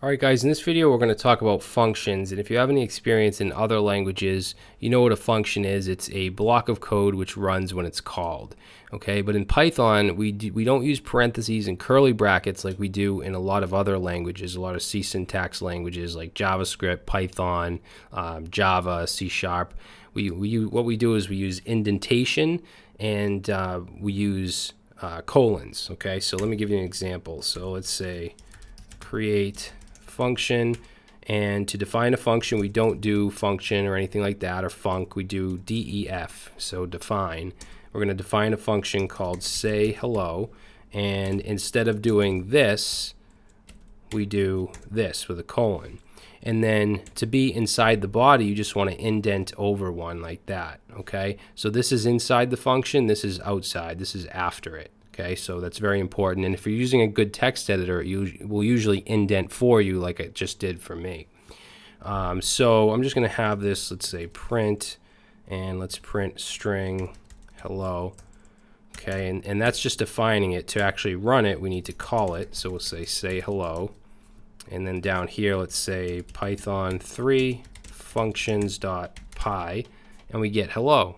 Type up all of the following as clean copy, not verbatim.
Alright guys, in this video we're going to talk about functions, and if you have any experience in other languages, you know what a function is. It's a block of code which runs when it's called. Okay, but in Python we don't use parentheses and curly brackets like we do in a lot of other languages, a lot of C syntax languages like JavaScript, Python, Java, C#. What we do is we use indentation and we use colons. Okay, so let me give you an example. So let's say create function, and to define a function we don't do function or anything like that or func, we do def. So define, we're going to define a function called say hello, and instead of doing this we do this with a colon. And then to be inside the body you just want to indent over one like that. Okay, so this is inside the function, this is outside, this is after it. Okay, so that's very important, and if you're using a good text editor, it will usually indent for you like it just did for me. So I'm just going to have this, let's say print, and let's print string hello. Okay, and that's just defining it. To actually run it, we need to call it, so we'll say hello, and then down here let's say python3 functions.py, and we get hello.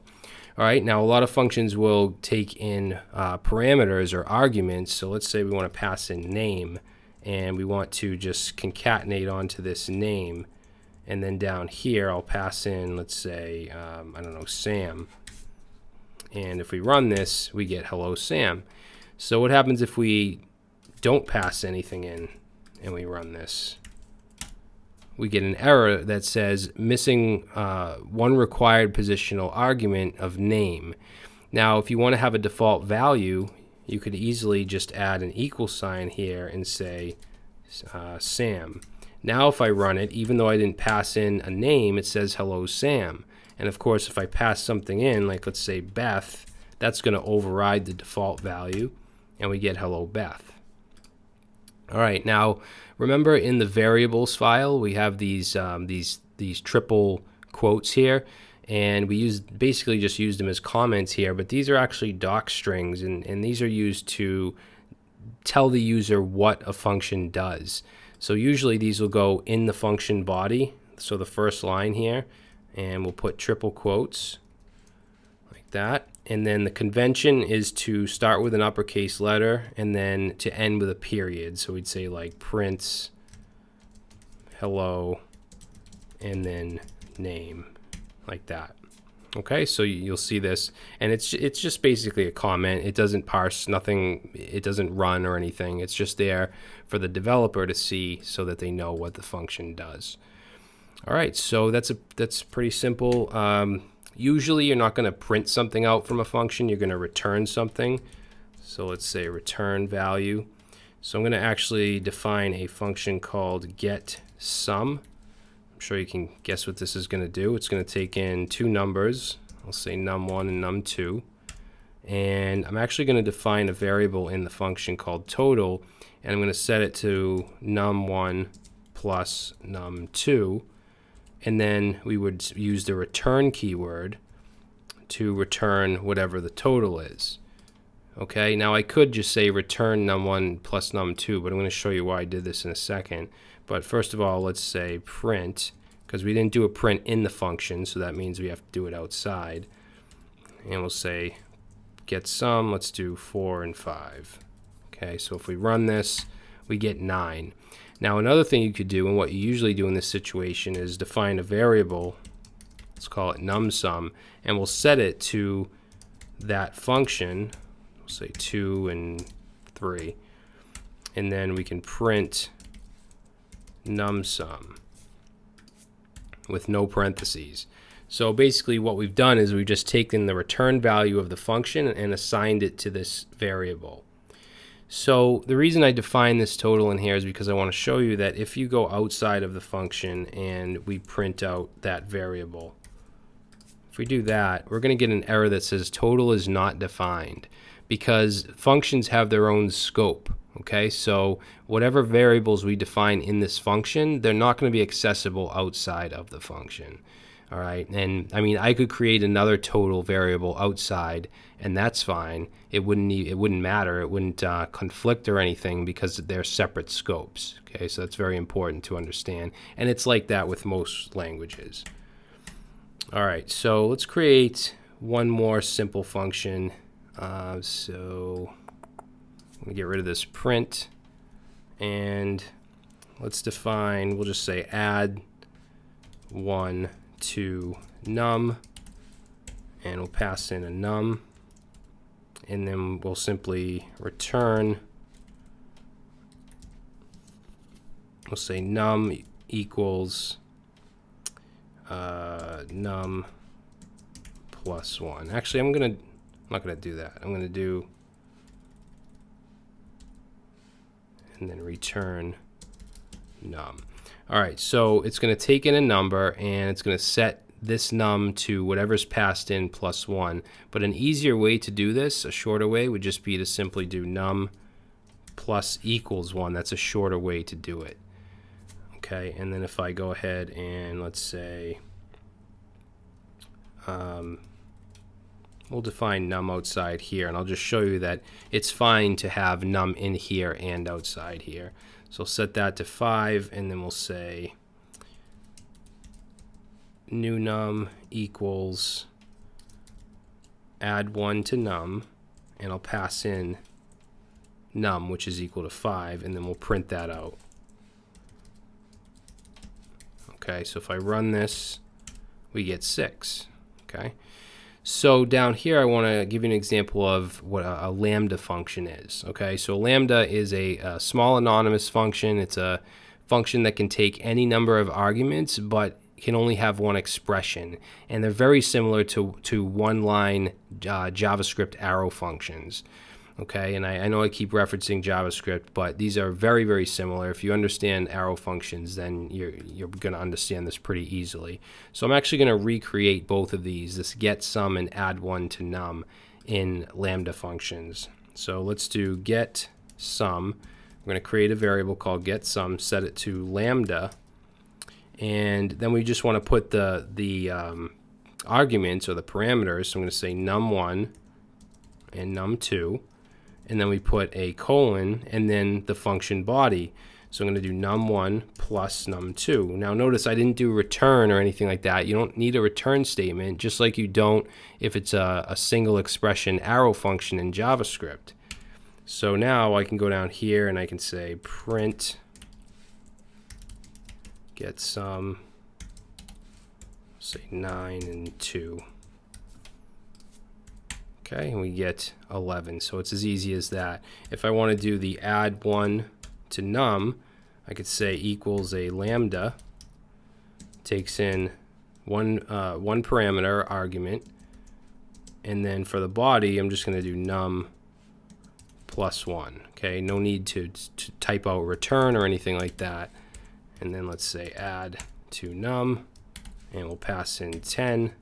All right, now a lot of functions will take in parameters or arguments. So let's say we want to pass in name, and we want to just concatenate onto this name. And then down here, I'll pass in, let's say, I don't know, Sam. And if we run this, we get hello, Sam. So what happens if we don't pass anything in and we run this? We get an error that says missing one required positional argument of name. Now, if you want to have a default value, you could easily just add an equal sign here and say Sam. Now, if I run it, even though I didn't pass in a name, it says hello, Sam. And of course, if I pass something in, like let's say Beth, that's going to override the default value, and we get hello, Beth. All right, now remember in the variables file we have these triple quotes here, and we basically just use them as comments here, but these are actually doc strings, and these are used to tell the user what a function does. So usually these will go in the function body, so the first line here, and we'll put triple quotes like that. And then the convention is to start with an uppercase letter and then to end with a period. So we'd say like prints hello and then name, like that. Okay, so you'll see this, and it's just basically a comment. It doesn't parse nothing, it doesn't run or anything. It's just there for the developer to see so that they know what the function does. All right, so that's pretty simple. Usually you're not going to print something out from a function, you're going to return something. So let's say return value. So I'm going to actually define a function called getSum. I'm sure you can guess what this is going to do. It's going to take in two numbers. I'll say num1 and num2. And I'm actually going to define a variable in the function called total, and I'm going to set it to num1 plus num2. And then we would use the return keyword to return whatever the total is. Okay, now I could just say return num1 plus num2, but I'm going to show you why I did this in a second. But first of all, let's say print, because we didn't do a print in the function, so that means we have to do it outside. And we'll say get sum, let's do 4 and 5. Okay, so if we run this, we get 9. Now another thing you could do, and what you usually do in this situation, is define a variable, let's call it numSum, and we'll set it to that function, we'll say 2 and 3, and then we can print numSum with no parentheses. So basically what we've done is we've just taken the return value of the function and assigned it to this variable. So the reason I define this total in here is because I want to show you that if you go outside of the function and we print out that variable, if we do that, we're going to get an error that says total is not defined, because functions have their own scope. Okay, so whatever variables we define in this function, they're not going to be accessible outside of the function. All right, and I mean, I could create another total variable outside, and that's fine. It wouldn't matter. It wouldn't conflict or anything because they're separate scopes. Okay, so that's very important to understand, and it's like that with most languages. All right, so let's create one more simple function. So I'm gonna get rid of this print, and let's define. We'll just say add 1 to num, and we'll pass in a num, and then we'll simply return. We'll say num equals num plus 1. Actually, I'm not gonna do that. I'm gonna do, and then return num. All right, so it's going to take in a number, and it's going to set this num to whatever's passed in plus 1. But an easier way to do this, a shorter way, would just be to simply do num plus equals 1. That's a shorter way to do it. Okay, and then if I go ahead and let's say we'll define num outside here, and I'll just show you that it's fine to have num in here and outside here. So we'll set that to 5, and then we'll say new num equals add 1 to num, and I'll pass in num, which is equal to 5, and then we'll print that out. Okay, so if I run this, we get 6. Okay, so down here I want to give you an example of what a lambda function is. Okay, so lambda is a small anonymous function. It's a function that can take any number of arguments, but can only have one expression, and they're very similar to one-line JavaScript arrow functions. Okay, and I know I keep referencing JavaScript, but these are very, very similar. If you understand arrow functions, then you're going to understand this pretty easily. So I'm actually going to recreate both of these, this get sum and add 1 to num, in lambda functions. So let's do get sum. We're going to create a variable called get sum, set it to lambda, and then we just want to put the arguments or the parameters. So I'm going to say num1 and num2. And then we put a colon and then the function body. So I'm going to do num1 plus num2. Now notice I didn't do return or anything like that. You don't need a return statement, just like you don't if it's a single expression arrow function in JavaScript. So now I can go down here and I can say print get sum, say 9 and 2. Okay, and we get 11. So it's as easy as that. If I want to do the add 1 to num, I could say equals a lambda, takes in one parameter argument, and then for the body, I'm just going to do num plus 1. Okay, no need to type out return or anything like that. And then let's say add to num, and we'll pass in 10.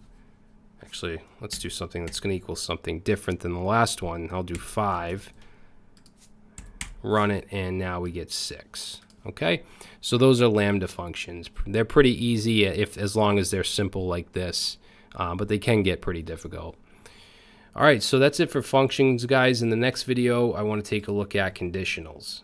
Actually, let's do something that's going to equal something different than the last one. I'll do 5, run it, and now we get 6. Okay, so those are lambda functions. They're pretty easy as long as they're simple like this, but they can get pretty difficult. All right, so that's it for functions, guys. In the next video, I want to take a look at conditionals.